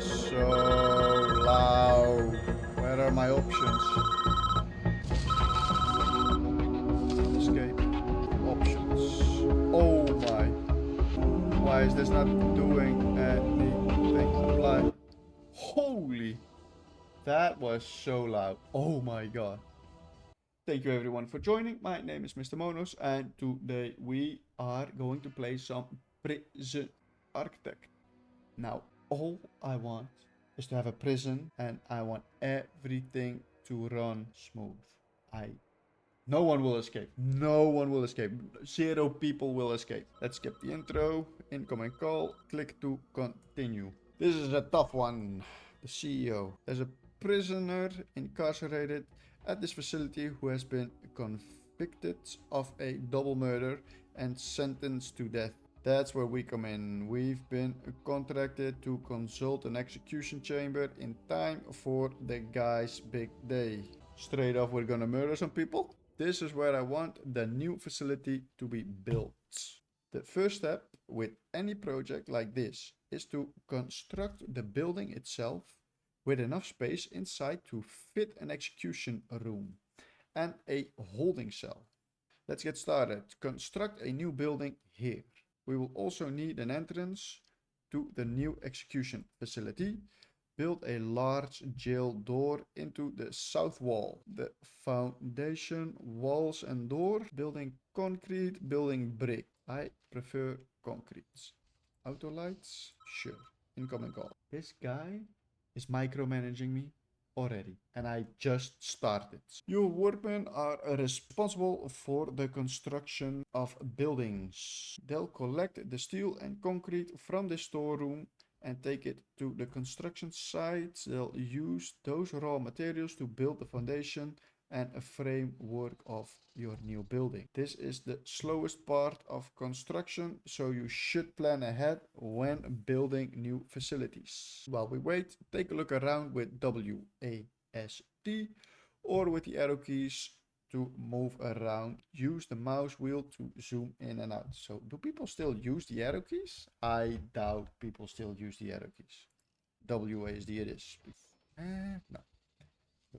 so loud. Where are my options? Escape. Options. Oh my. Why is this not doing anything? Apply. Holy. That was so loud. Oh my god. Thank you everyone for joining. My name is MrMonoss and today we are going to play some prison architect. Now all I want is to have a prison and I want everything to run smooth. No one will escape. No one will escape. 0 people will escape. Let's skip the intro. Incoming call. Click to continue. This is a tough one. The CEO. There's a prisoner incarcerated at this facility who has been convicted of a double murder and sentenced to death. That's where we come in. We've been contracted to consult an execution chamber in time for the guy's big day. Straight off, we're gonna murder some people. This is where I want the new facility to be built. The first step with any project like this is to construct the building itself with enough space inside to fit an execution room and a holding cell. Let's get started. Construct a new building here. We will also need an entrance to the new execution facility. Build a large jail door into the south wall. The foundation, walls and door. Building concrete, building brick. I prefer concrete. Auto lights? Sure. Incoming call. This guy is micromanaging me already and I just started. Your workmen are responsible for the construction of buildings. They'll collect the steel and concrete from the storeroom and take it to the construction site. They'll use those raw materials to build the foundation and a framework of your new building. This is the slowest part of construction, so you should plan ahead when building new facilities. While we wait, take a look around with WASD or with the arrow keys to move around. Use the mouse wheel to zoom in and out. So do people still use the arrow keys? I doubt people still use the arrow keys. WASD it is. No.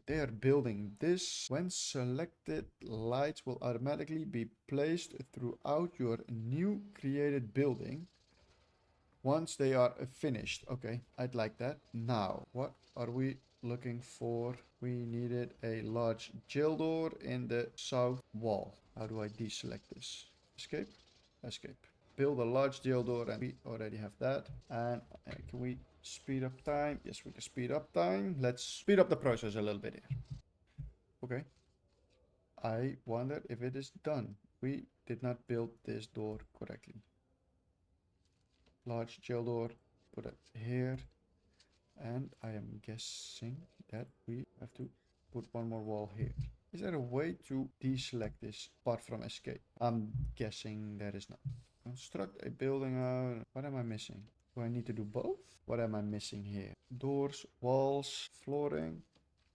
They are building this. When selected, lights will automatically be placed throughout your new created building once they are finished. Okay, I'd like that. Now, what are we looking for? We needed a large jail door in the south wall. How do I deselect this? Escape? Escape. Build a large jail door, and we already have that. And can we speed up time? Yes, we can speed up time. Let's speed up the process a little bit here. Okay. I wonder if it is done. We did not build this door correctly. Large jail door, put it here. And I am guessing that we have to put one more wall here. Is there a way to deselect this apart from escape? I'm guessing there is not. Construct a building out. What am I missing? Do I need to do both? What am I missing here? Doors, walls, flooring.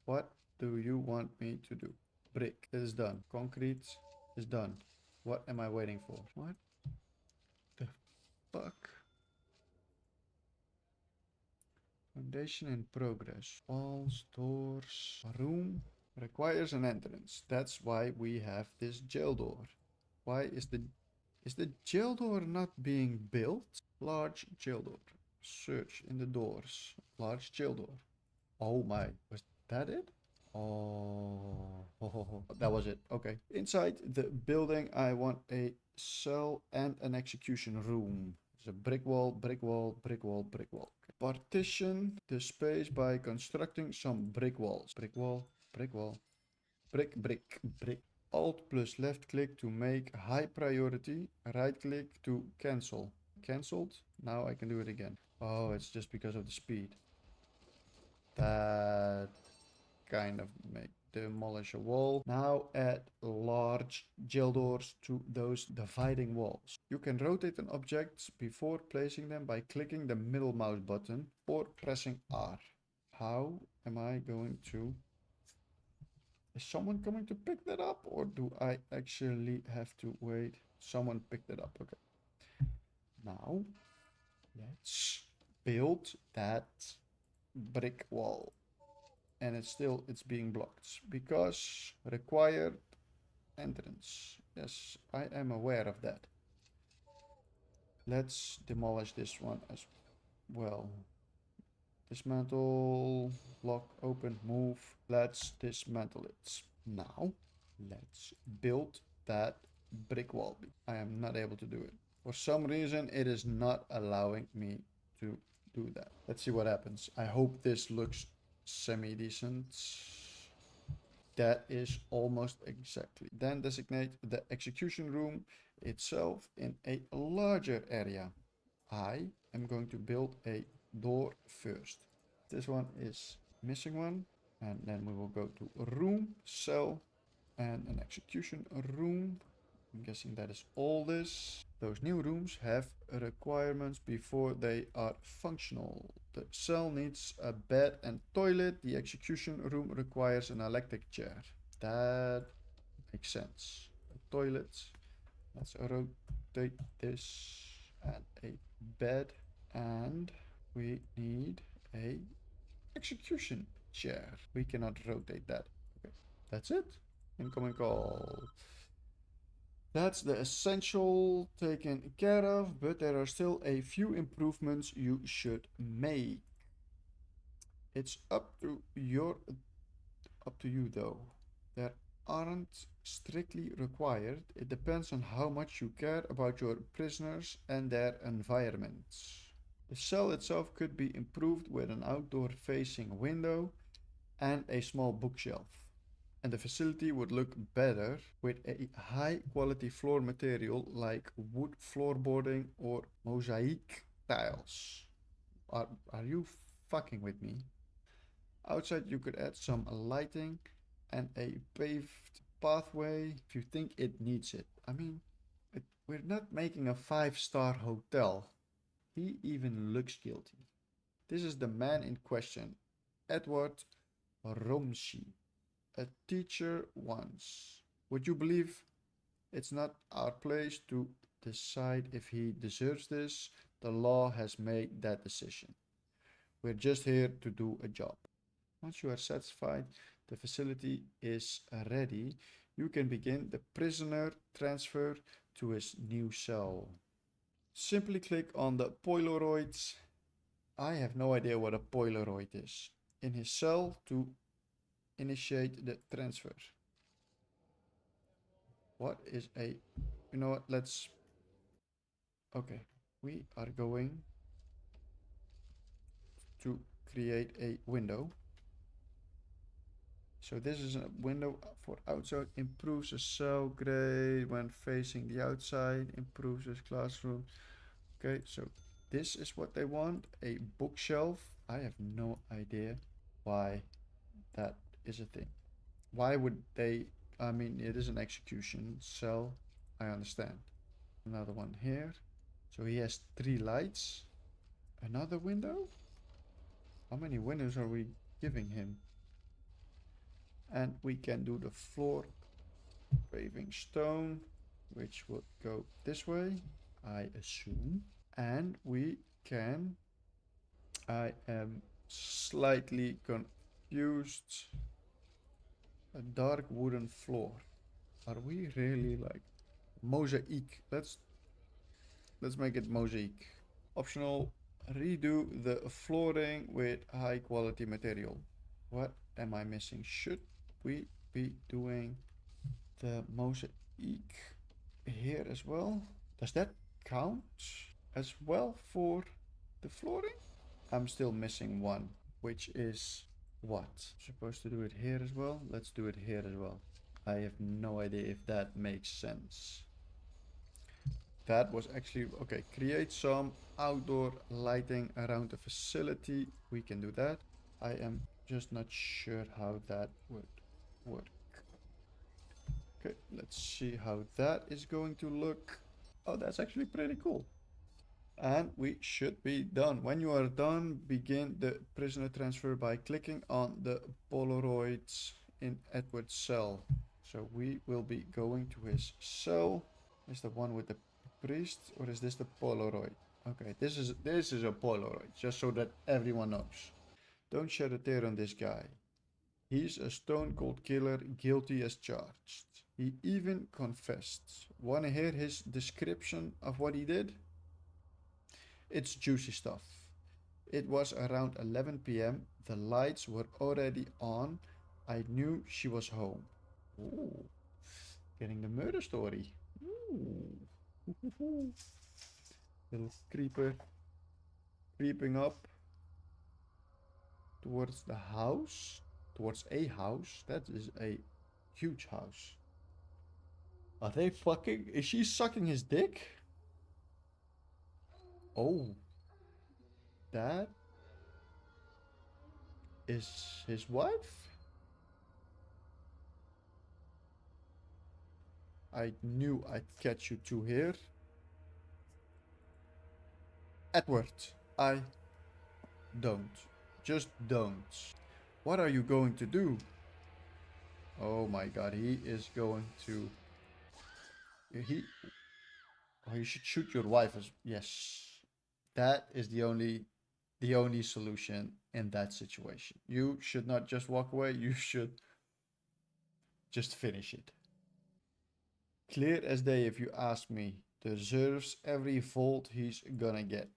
What do you want me to do? Brick. It is done. Concrete is done. What am I waiting for? What the fuck? Foundation in progress. Walls, doors, room. Requires an entrance. That's why we have this jail door. Why is the jail door not being built? Large jail door. Search in the doors. Large jail door. Oh my, was that it? Oh, that was it. Okay. Inside the building, I want a cell and an execution room. There's a brick wall, brick wall, brick wall, brick wall. Partition the space by constructing some brick walls. Brick wall, brick wall, brick, brick, brick. Alt plus left click to make high priority. Right click to cancel. Cancelled. Now I can do it again. Oh, it's just because of the speed. That kind of make demolish a wall. Now add large jail doors to those dividing walls. You can rotate an object before placing them by clicking the middle mouse button or pressing R. How am I going to... Is someone coming to pick that up or do I actually have to wait? Someone picked it up. Okay. Now let's build that brick wall. And it's being blocked because required entrance. Yes, I am aware of that. Let's demolish this one as well. Dismantle, lock, open, move. Let's dismantle it. Now, let's build that brick wall. I am not able to do it. For some reason, it is not allowing me to do that. Let's see what happens. I hope this looks semi-decent. That is almost exactly. Then designate the execution room itself in a larger area. I am going to build a door first. This one is missing one. And then we will go to room, cell, and an execution room. I'm guessing that is all this. Those new rooms have requirements before they are functional. The cell needs a bed and toilet. The execution room requires an electric chair. That makes sense. A toilet. Let's rotate this and a bed. And we need a execution chair. We cannot rotate that. Okay, that's it. Incoming call. That's the essential taken care of, but there are still a few improvements you should make. It's up to you though. There aren't strictly required. It depends on how much you care about your prisoners and their environments. The cell itself could be improved with an outdoor facing window and a small bookshelf. And the facility would look better with a high quality floor material like wood floorboarding or mosaic tiles. Are you fucking with me? Outside you could add some lighting and a paved pathway if you think it needs it. I mean, we're not making a 5-star hotel. He even looks guilty. This is the man in question, Edward Romsey, a teacher once. Would you believe it's not our place to decide if he deserves this? The law has made that decision. We're just here to do a job. Once you are satisfied the facility is ready, you can begin the prisoner transfer to his new cell. Simply click on the Polaroids. I have no idea what a Polaroid is. In his cell to initiate the transfer. What is a... You know what? Let's... Okay. We are going to create a window. So this is a window for outside. Improves the cell grade when facing the outside. Improves his classroom. Okay, so this is what they want. A bookshelf. I have no idea why that is a thing. Why would they... I mean, it is an execution cell. I understand. Another one here. So he has 3 lights. Another window? How many windows are we giving him? And we can do the floor paving stone, which would go this way, I assume. And we can... I am slightly confused. A dark wooden floor. Are we really like mosaic? Let's make it mosaic. Optional, redo the flooring with high quality material. What am I missing? Should we be doing the mosaic here as well? Does that count as well for the flooring? I'm still missing one, which is what? Supposed to do it here as well? Let's do it here as well. I have no idea if that makes sense. That was actually... Okay, create some outdoor lighting around the facility. We can do that. I am just not sure how that would work. Okay, let's see how that is going to look. Oh, that's actually pretty cool. And we should be done. When you are done, begin the prisoner transfer by clicking on the Polaroids in Edward's cell. So we will be going to his cell. Is the one with the priest, or is this the Polaroid? Okay, this is a Polaroid, just so that everyone knows. Don't shed a tear on this guy. He's a stone cold killer, guilty as charged. He even confessed. Wanna hear his description of what he did? It's juicy stuff. It was around 11 p.m. The lights were already on. I knew she was home. Ooh, getting the murder story. Ooh. Little creeper creeping up towards the house. Towards a house. That is a huge house. Are they fucking? Is she sucking his dick? Oh, that is his wife? I knew I'd catch you two here. Edward, I don't. Just don't. What are you going to do? Oh my god, he is going to... He... Oh, you should shoot your wife as... Yes. That is the only solution in that situation. You should not just walk away, you should just finish it. Clear as day if you ask me. Deserves every volt he's gonna get.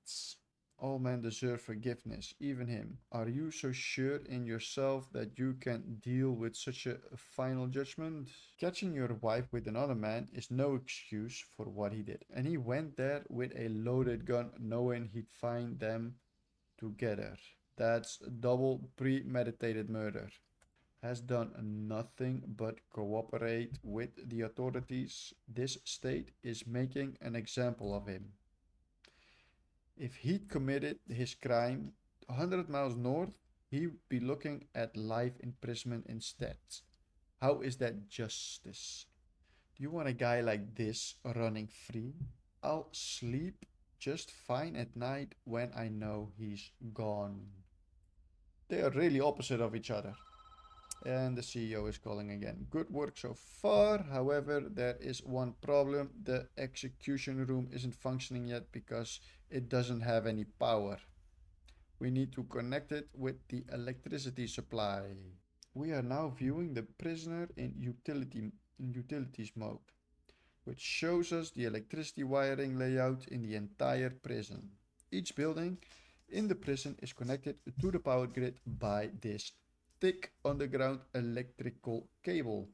All men deserve forgiveness, even him. Are you so sure in yourself that you can deal with such a final judgment? Catching your wife with another man is no excuse for what he did. And he went there with a loaded gun, knowing he'd find them together. That's double premeditated murder. Has done nothing but cooperate with the authorities. This state is making an example of him. If he'd committed his crime 100 miles north, he'd be looking at life imprisonment instead. How is that justice? Do you want a guy like this running free? I'll sleep just fine at night when I know he's gone. They are really opposite of each other. And the CEO is calling again. Good work so far. However, there is one problem. The execution room isn't functioning yet because it doesn't have any power. We need to connect it with the electricity supply. We are now viewing the prisoner in utilities mode, which shows us the electricity wiring layout in the entire prison. Each building in the prison is connected to the power grid by this thick underground electrical cable.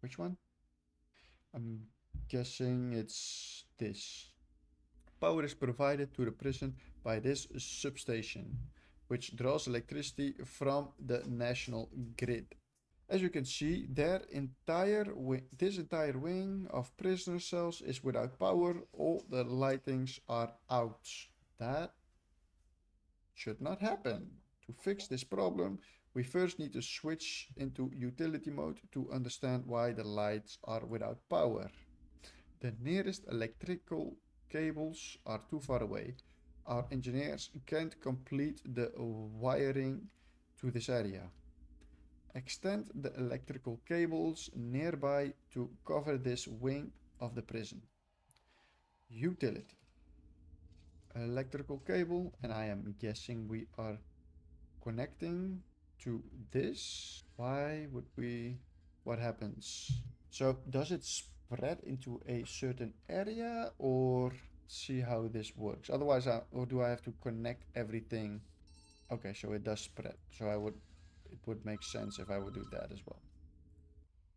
Which one? I'm guessing it's this. Power is provided to the prison by this substation, which draws electricity from the national grid. As you can see, this entire wing of prisoner cells is without power. All the lightings are out. That should not happen. To fix this problem, we first need to switch into utility mode to understand why the lights are without power. The nearest electrical cables are too far away. Our engineers can't complete the wiring to this area. Extend the electrical cables nearby to cover this wing of the prison. Utility. Electrical cable, and I am guessing we are connecting to this. Why would we... What happens? So does it spread into a certain area, or see how this works? Otherwise, or do I have to connect everything? Okay, so it does spread. So it would make sense if I would do that as well.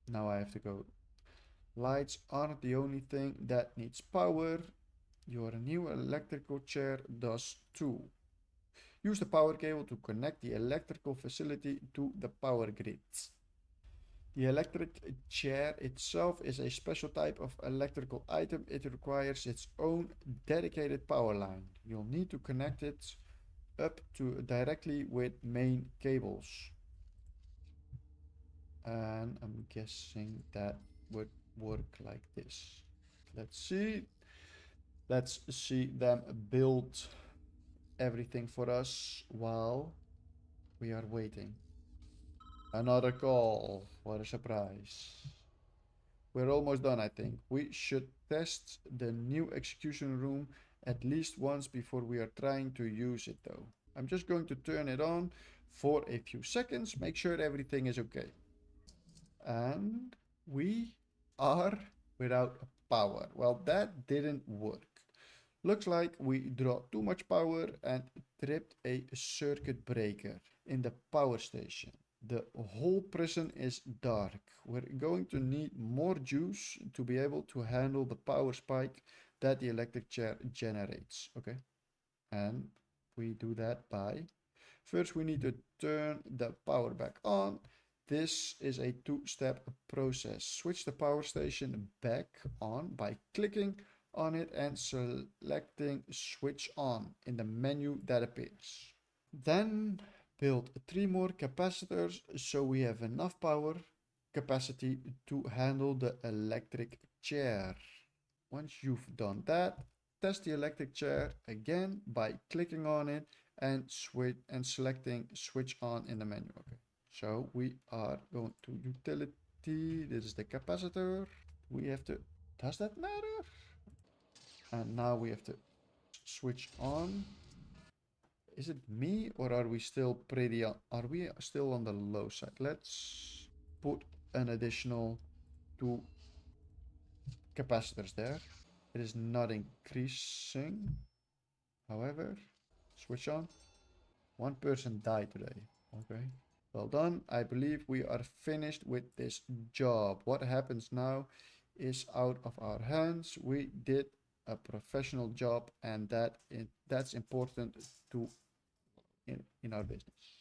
Now I have to go. Lights aren't the only thing that needs power. Your new electrical chair does too. Use the power cable to connect the electrical facility to the power grid. The electric chair itself is a special type of electrical item. It requires its own dedicated power line. You'll need to connect it up to directly with main cables. And I'm guessing that would work like this. Let's see. Let's see them build everything for us while we are waiting. Another call. What a surprise. We're almost done, I think. We should test the new execution room at least once before we are trying to use it, though. I'm just going to turn it on for a few seconds, make sure everything is okay. And we are without power. Well, that didn't work. Looks like we draw too much power and tripped a circuit breaker in the power station. The whole prison is dark. We're going to need more juice to be able to handle the power spike that the electric chair generates. Okay. And we do that by, first we need to turn the power back on. This is a two-step process. Switch the power station back on by clicking on it and selecting switch on in the menu that appears. Then build 3 more capacitors so we have enough power capacity to handle the electric chair. Once you've done that, test the electric chair again by clicking on it and selecting switch on in the menu. Okay, so we are going to utility. This is the capacitor. We have to, does that matter? And now we have to switch on. Is it me or are we still pretty on, are we still on the low side? Let's put an additional 2 capacitors there. It is not increasing. However, switch on. 1 person died today. Okay. Well done. I believe we are finished with this job. What happens now is out of our hands. We did a professional job, and that's important to in our business.